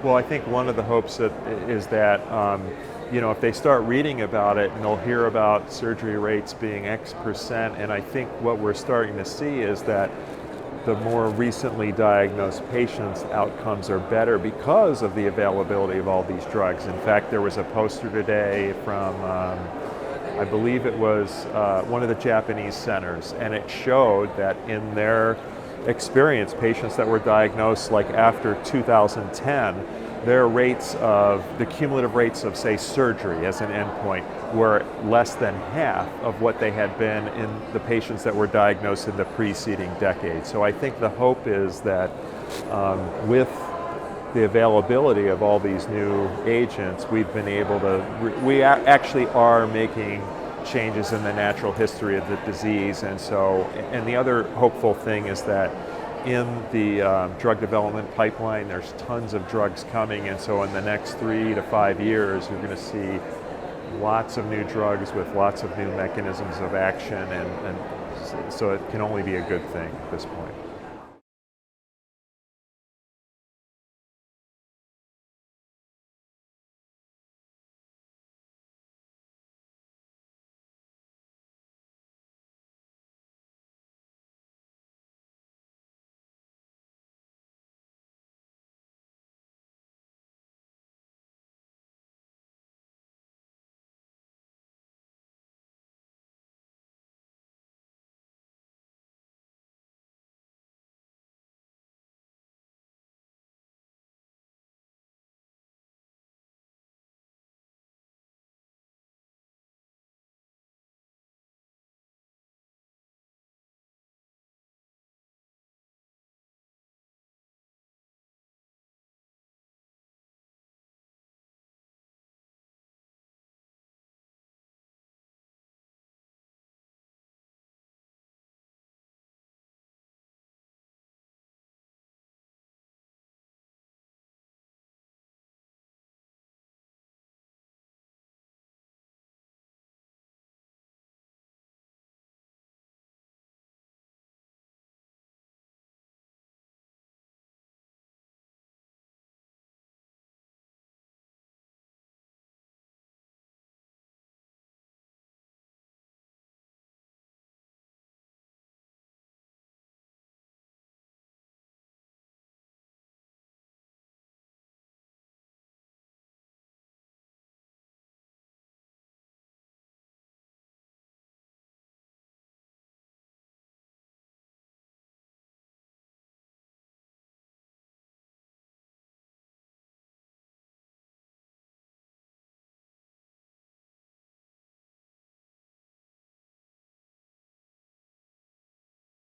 Well, I think one of the hopes is that if they start reading about it and they'll hear about surgery rates being X percent, and I think what we're starting to see is that the more recently diagnosed patients' outcomes are better because of the availability of all these drugs. In fact, there was a poster today from, I believe it was one of the Japanese centers, and it showed that in their experience, patients that were diagnosed like after 2010, the cumulative rates of, say, surgery as an endpoint were less than half of what they had been in the patients that were diagnosed in the preceding decade. So I think the hope is that with the availability of all these new agents, we've been able to, we actually are making changes in the natural history of the disease. And the other hopeful thing is that in the drug development pipeline, there's tons of drugs coming, and so in the next 3 to 5 years, you're going to see lots of new drugs with lots of new mechanisms of action, and so it can only be a good thing at this point.